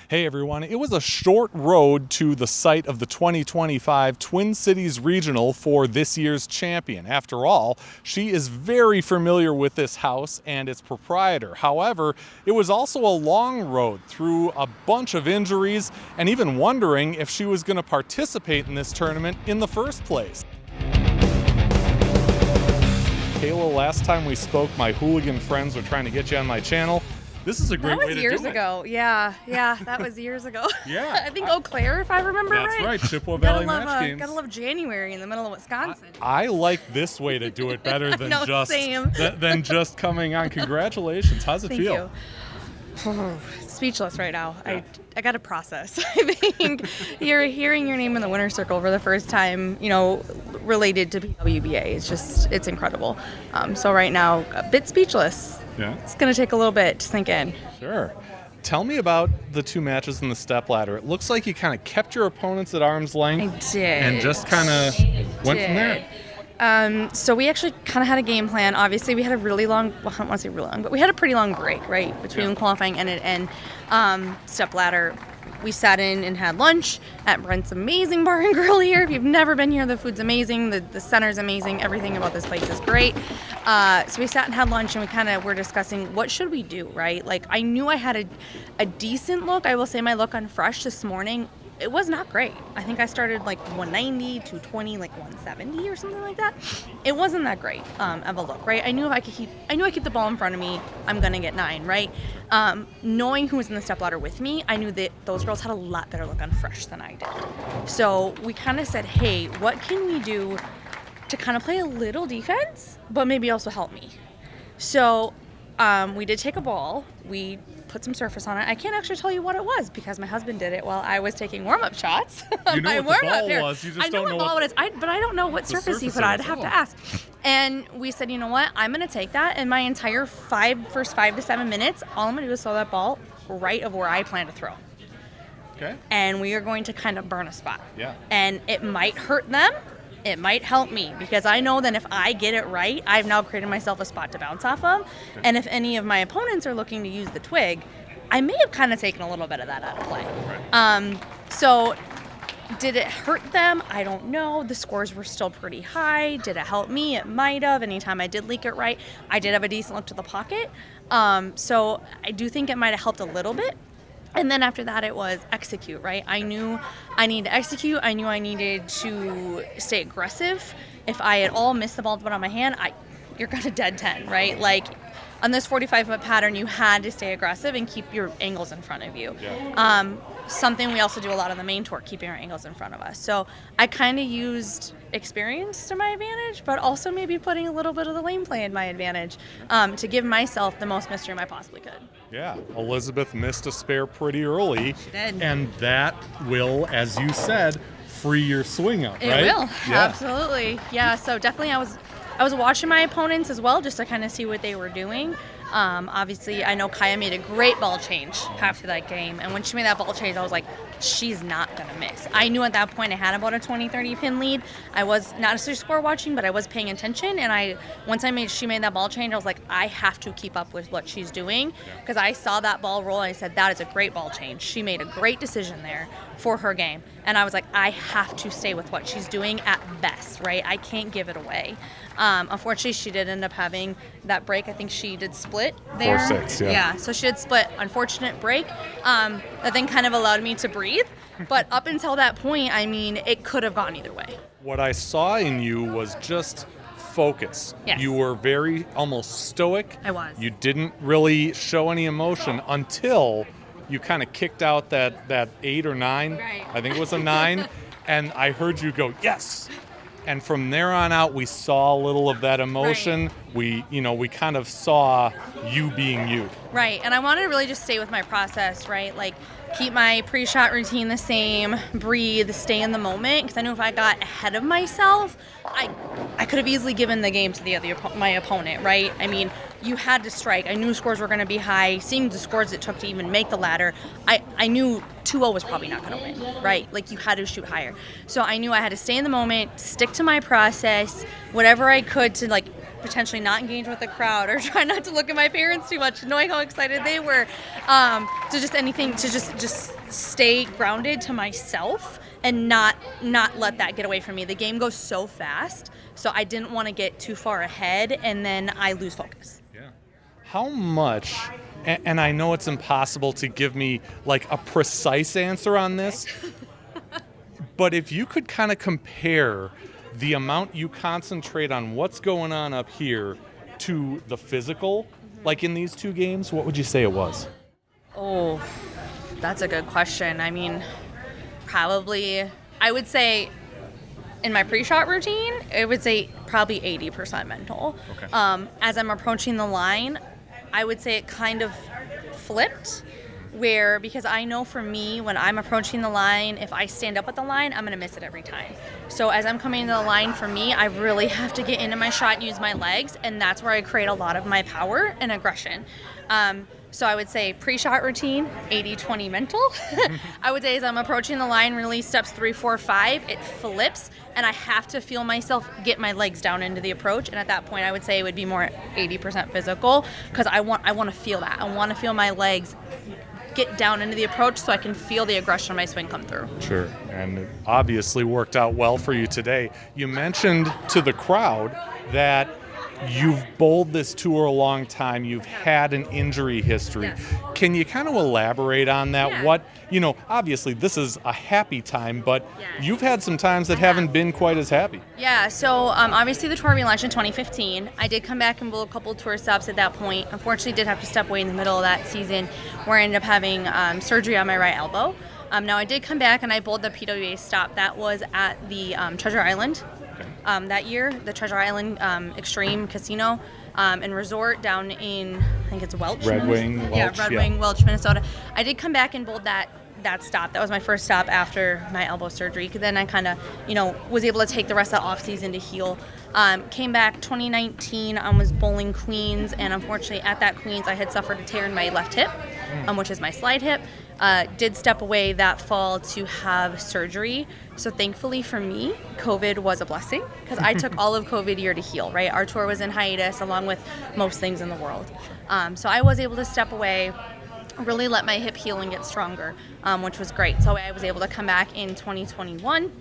Hey everyone, it was a short road to the site of the 2025 Twin Cities Regional for this year's champion. After all, she is very familiar with this house and its proprietor. However, it was also a long road through a bunch of injuries and even wondering if she was going to participate in this tournament in the first place. Kayla, last time we spoke, my hooligan friends were trying to get you on my channel. This is a great way to do it. That was years ago. Yeah, that was years ago. Yeah. I think Eau Claire, if I remember right. That's right, Chippewa Valley match games. Gotta love January in the middle of Wisconsin. I like this way to do it better than same. than just coming on. Congratulations. How's it feel? Thank you. Speechless right now. Yeah. I got to process. I think you're hearing your name in the winner's circle for the first time, related to PWBA. It's incredible. So right now, a bit speechless. Yeah. It's going to take a little bit to sink in. Sure. Tell me about the two matches in the stepladder. It looks like you kind of kept your opponents at arm's length. I did. And just kind of went from there. So we actually kind of had a game plan. Obviously, we had a really long, well, I don't want to say really long, but we had a pretty long break, right, between qualifying and stepladder. We sat in and had lunch at Brent's amazing bar and grill here. If you've never been here, the food's amazing. The center's amazing. Everything about this place is great. So we sat and had lunch, and we kind of were discussing what should we do, right? Like, I knew I had a decent look. I will say my look on Fresh this morning, it was not great. I think I started like 190, 220, like 170 or something like that. It wasn't that great of a look, right? I knew if I keep the ball in front of me, I'm gonna get 9, right? Knowing who was in the stepladder with me, I knew that those girls had a lot better look on Fresh than I did. So we kind of said, hey, what can we do to kind of play a little defense, but maybe also help me? So we did take a ball. We put some surface on it. I can't actually tell you what it was because my husband did it while I was taking warm-up shots. You know what the ball was. You just don't know what ball it is. But I don't know what surface he put on. I'd have to ask. And we said, you know what? I'm going to take that. And my entire first 5 to 7 minutes, all I'm going to do is throw that ball right of where I plan to throw. Okay. And we are going to kind of burn a spot. Yeah. And it might hurt them. It might help me because I know that if I get it right, I've now created myself a spot to bounce off of. Okay. And if any of my opponents are looking to use the twig, I may have kind of taken a little bit of that out of play. Right. So did it hurt them? I don't know. The scores were still pretty high. Did it help me? It might have. Anytime I did leak it right, I did have a decent look to the pocket. So I do think it might have helped a little bit. And then after that, it was execute, right? I knew I needed to execute. I knew I needed to stay aggressive. If I at all missed the ball to put on my hand, you're going to dead 10, right? Like, on this 45-foot pattern, you had to stay aggressive and keep your angles in front of you. Yeah. Something we also do a lot on the main tour, keeping our angles in front of us. So I kind of used experience to my advantage, but also maybe putting a little bit of the lane play in my advantage to give myself the most mystery I possibly could. Yeah, Elizabeth missed a spare pretty early. She did. And that will, as you said, free your swing up, right? It will, yeah. Absolutely. Yeah, so definitely I was watching my opponents as well just to kind of see what they were doing. Obviously, I know Kaya made a great ball change after that game. And when she made that ball change, I was like, she's not going to miss. I knew at that point I had about a 20-30 pin lead. I was not necessarily score watching, but I was paying attention. And once she made that ball change, I was like, I have to keep up with what she's doing. Because I saw that ball roll and I said, that is a great ball change. She made a great decision there for her game. And I was like, I have to stay with what she's doing at best, right? I can't give it away. Unfortunately, she did end up having that break. I think she did split there. 4-6, yeah. Yeah, so she did split. Unfortunate break. That thing kind of allowed me to breathe. But up until that point, I mean, it could have gone either way. What I saw in you was just focus. Yes. You were very almost stoic. I was. You didn't really show any emotion until you kind of kicked out that 8 or 9. Right. I think it was a 9. And I heard you go, yes. And from there on out, we saw a little of that emotion. Right. We kind of saw you being you. Right, and I wanted to really just stay with my process, right? Like, keep my pre-shot routine the same, breathe, stay in the moment, because I knew if I got ahead of myself, I could have easily given the game to my opponent, right? I mean, you had to strike. I knew scores were going to be high. Seeing the scores it took to even make the ladder, I knew 2-0 was probably not going to win, right? Like, you had to shoot higher. So I knew I had to stay in the moment, stick to my process, whatever I could to, like, potentially not engage with the crowd or try not to look at my parents too much, knowing how excited they were, to just stay grounded to myself and not let that get away from me. The game goes so fast, so I didn't want to get too far ahead and then I lose focus. Yeah. How much, and I know it's impossible to give me like a precise answer on this, but if you could kind of compare the amount you concentrate on what's going on up here to the physical, like in these two games, what would you say it was? Oh, that's a good question. I mean, probably, I would say in my pre-shot routine, I would say probably 80% mental. Okay. As I'm approaching the line, I would say it kind of flipped, because I know for me, when I'm approaching the line, if I stand up at the line, I'm going to miss it every time. So as I'm coming into the line, for me, I really have to get into my shot and use my legs, and that's where I create a lot of my power and aggression. So I would say pre-shot routine, 80-20 mental. I would say as I'm approaching the line, really steps 3, 4, 5, it flips, and I have to feel myself get my legs down into the approach. And at that point, I would say it would be more 80% physical, because I want to feel that. I want to feel my legs get down into the approach so I can feel the aggression of my swing come through. Sure, and it obviously worked out well for you today. You mentioned to the crowd that you've bowled this tour a long time. You've had an injury history. Yes. Can you kind of elaborate on that? Yeah. What, obviously this is a happy time, but Yes. you've had some times that haven't been quite as happy. Yeah, so obviously the tour relaunched in 2015. I did come back and bowl a couple tour stops at that point. Unfortunately, did have to step away in the middle of that season where I ended up having surgery on my right elbow. Now I did come back and I bowled the PWBA stop. That was at the Treasure Island. That year, the Treasure Island Extreme Casino and Resort down in, I think it's Welch. Red Wing, Welch, Minnesota. I did come back and bowled that stop. That was my first stop after my elbow surgery. Then I kind of, was able to take the rest of the off season to heal. Came back 2019. I was bowling Queens, and unfortunately at that Queens, I had suffered a tear in my left hip, which is my slide hip. Did step away that fall to have surgery. So thankfully for me, COVID was a blessing, because I took all of COVID year to heal, right? Our tour was in hiatus along with most things in the world. So I was able to step away, really let my hip heal and get stronger, which was great. So I was able to come back in 2021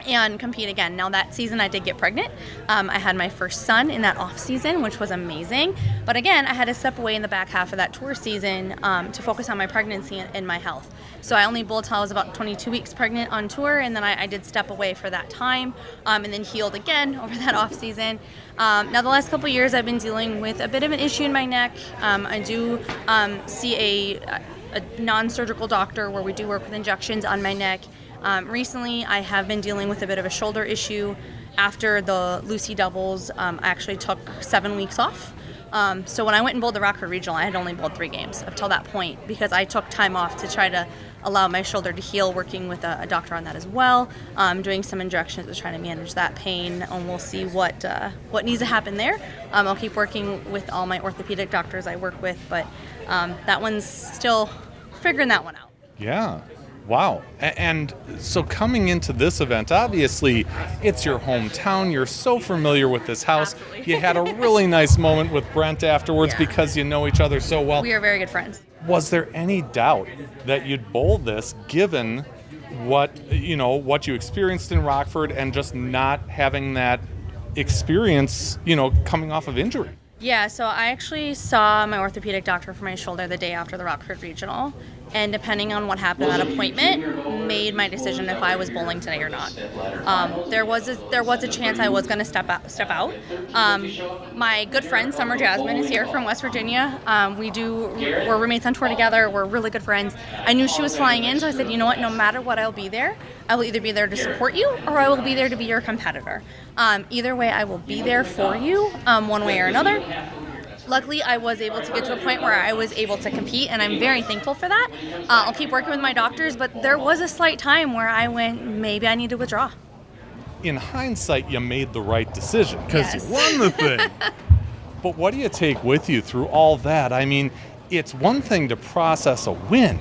and compete again. Now that season I did get pregnant. I had my first son in that off season, which was amazing. But again, I had to step away in the back half of that tour season to focus on my pregnancy and my health. So I only bowled till I was about 22 weeks pregnant on tour, and then I did step away for that time, and then healed again over that off season. Now the last couple years I've been dealing with a bit of an issue in my neck. I do see a non-surgical doctor where we do work with injections on my neck. Recently, I have been dealing with a bit of a shoulder issue. After the Lucy doubles, I actually took 7 weeks off. So when I went and bowled the Rockford Regional, I had only bowled 3 games up till that point, because I took time off to try to allow my shoulder to heal, working with a doctor on that as well, doing some injections to try to manage that pain, and we'll see what needs to happen there. I'll keep working with all my orthopedic doctors I work with, but that one's still figuring that one out. Yeah. Wow. And so coming into this event, obviously it's your hometown. You're so familiar with this house. Absolutely. You had a really nice moment with Brent afterwards, Yeah. because you know each other so well. We are very good friends. Was there any doubt that you'd bowl this, given what you experienced in Rockford and just not having that experience, coming off of injury? Yeah, so I actually saw my orthopedic doctor for my shoulder the day after the Rockford Regional, and depending on what happened at that appointment, made my decision if I was bowling today or not. There was a chance I was going to step out. My good friend Summer Jasmine is here from West Virginia. We're roommates on tour together. We're really good friends. I knew she was flying in, so I said, you know what? No matter what, I'll be there. I will either be there to support you, or I will be there to be your competitor. Either way, I will be there for you, one way or another. Luckily, I was able to get to a point where I was able to compete, and I'm very thankful for that. I'll keep working with my doctors, but there was a slight time where I went, maybe I need to withdraw. In hindsight, you made the right decision, because Yes. you won the thing. But what do you take with you through all that? I mean, it's one thing to process a win.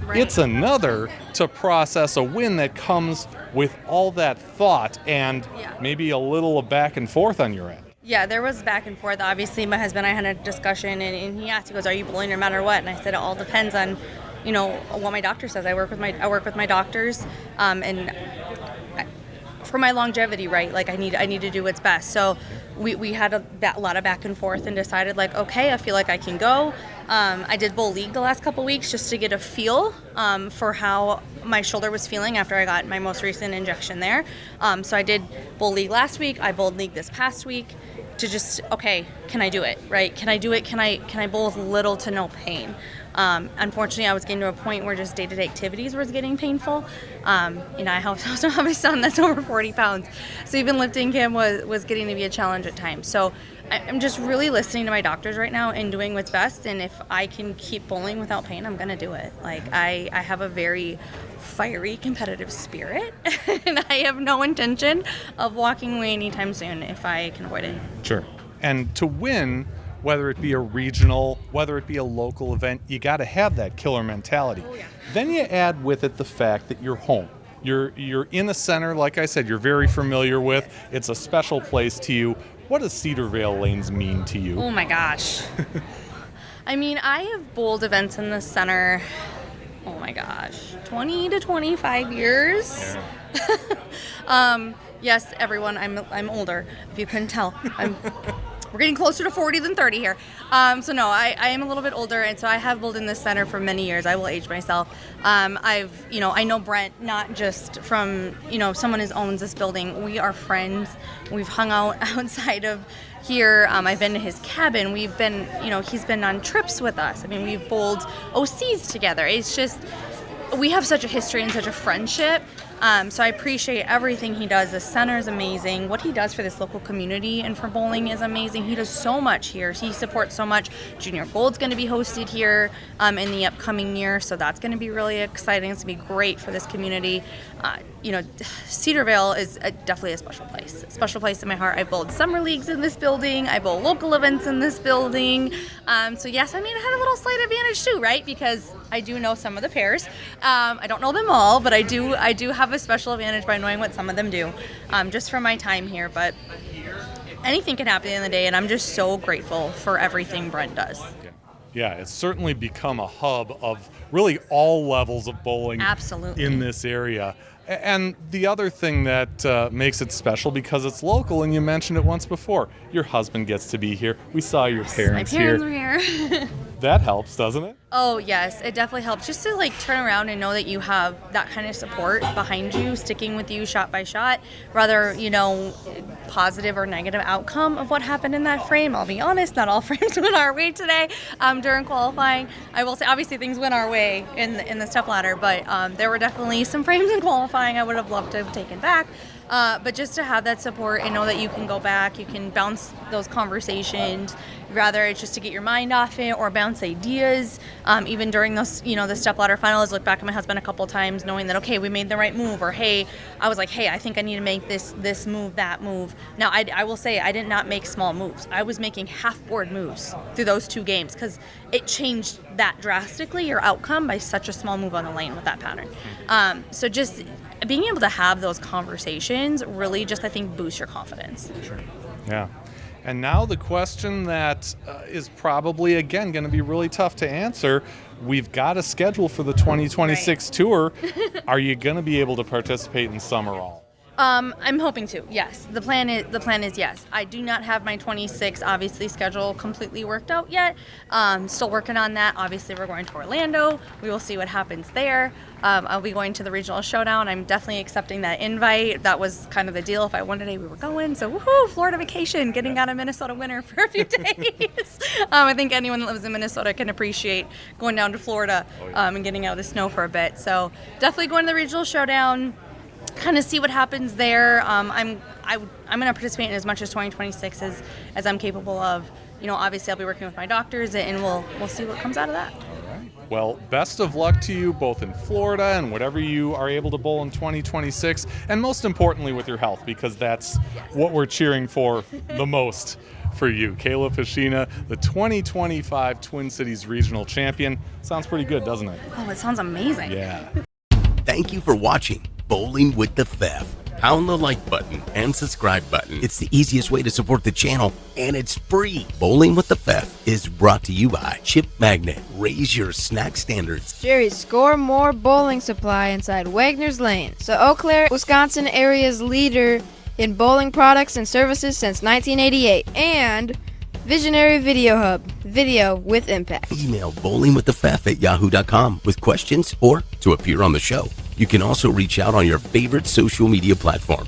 Right. It's another to process a win that comes with all that thought and Yeah. maybe a little back and forth on your end. Yeah, there was back and forth. Obviously, my husband and I had a discussion, and he asked, he goes, "Are you bowling no matter what?" And I said, "It all depends on, what my doctor says." I work with my doctors, and for my longevity, right? Like I need to do what's best. So we had a lot of back and forth and decided like, okay, I feel like I can go. I did bowl league the last couple weeks just to get a feel for how my shoulder was feeling after I got my most recent injection there. So I did bowl league last week. I bowled league this past week to just, okay, can I do it, right? Can I do it? Can I bowl with little to no pain? Unfortunately, I was getting to a point where just day-to-day activities was getting painful. I also have a son that's over 40 pounds, so even lifting him was getting to be a challenge at times. So I'm just really listening to my doctors right now and doing what's best, and if I can keep bowling without pain, I'm going to do it. Like, I have a very fiery, competitive spirit, and I have no intention of walking away anytime soon if I can avoid it. Sure. And to win, whether it be a regional, whether it be a local event, you got to have that killer mentality. Oh, yeah. Then you add with it the fact that you're home. You're in the center, like I said, you're very familiar with. It's a special place to you. What does Cedarvale Lanes mean to you? Oh my gosh. I mean, I have bowled events in the center, oh my gosh, 20 to 25 years. Yeah. Yes, everyone, I'm older, if you couldn't tell. We're getting closer to 40 than 30 here. So no, I am a little bit older, and so I have bowled in this center for many years. I will age myself. I know Brent not just from, someone who owns this building. We are friends. We've hung out outside of here. I've been to his cabin. We've been, he's been on trips with us. I mean, we've bowled OCs together. It's just, we have such a history and such a friendship. So I appreciate everything he does. The center is amazing. What he does for this local community and for bowling is amazing. He does so much here. He supports so much. Junior Gold's going to be hosted here in the upcoming year, so that's going to be really exciting. It's going to be great for this community. Cedarvale is definitely a special place in my heart. I bowled summer leagues in this building. I bowl local events in this building. So yes, I had a little slight advantage too, right? Because I do know some of the pairs. I don't know them all, but I do have a special advantage by knowing what some of them do, just from my time here. But anything can happen at the end of the day, and I'm just so grateful for everything Brent does. Yeah, it's certainly become a hub of really all levels of bowling. Absolutely. In this area. And the other thing that makes it special, because it's local, and you mentioned it once before, your husband gets to be here. We saw your parents here. My parents were here. That helps, doesn't it? Oh, yes, it definitely helps. Just to turn around and know that you have that kind of support behind you, sticking with you shot by shot, whether, positive or negative outcome of what happened in that frame. I'll be honest, not all frames went our way today during qualifying. I will say, obviously, things went our way in the stepladder, but there were definitely some frames in qualifying I would have loved to have taken back. But just to have that support and know that you can go back, you can bounce those conversations, rather it's just to get your mind off it or bounce ideas. Even during those, the stepladder finals, look back at my husband a couple times, knowing that, okay, we made the right move, or hey, I was like, hey, I think I need to make this move, that move. Now, I will say I did not make small moves. I was making half-board moves through those two games because it changed that drastically, your outcome, by such a small move on the lane with that pattern. So just being able to have those conversations really just, I think, boosts your confidence. Sure. Yeah. And now the question that is probably, again, going to be really tough to answer. We've got a schedule for the 2026 tour. Are you going to be able to participate in summer all? I'm hoping to. Yes, the plan is yes. I do not have my 26 obviously schedule completely worked out yet. Still working on that. Obviously, we're going to Orlando. We will see what happens there. I'll be going to the Regional Showdown. I'm definitely accepting that invite. That was kind of the deal. If I won today, we were going. So woohoo, Florida vacation, getting out of Minnesota winter for a few days. I think anyone that lives in Minnesota can appreciate going down to Florida and getting out of the snow for a bit. So definitely going to the Regional Showdown. Kind of see what happens there. I'm going to participate in as much as 2026 as I'm capable of. Obviously I'll be working with my doctors, and we'll see what comes out of that. All right. Well, best of luck to you both in Florida and whatever you are able to bowl in 2026, and most importantly with your health, because that's what we're cheering for the most for you. Kayla Pashina, the 2025 Twin Cities Regional Champion. Sounds pretty good, doesn't it? Oh, it sounds amazing. Yeah. Thank you for watching Bowling with the Fef. pound the like button and subscribe button. It's the easiest way to support the channel, and it's free. Bowling with the Pfeff is brought to you by Chip Magnet. Raise your snack standards. Jerry's Score More Bowling Supply inside Wagner's Lane. So Eau Claire, Wisconsin area's leader in bowling products and services since 1988. And Visionary Video Hub, video with impact. Email bowlingwiththepfeff@yahoo.com with questions or to appear on the show. You can also reach out on your favorite social media platform.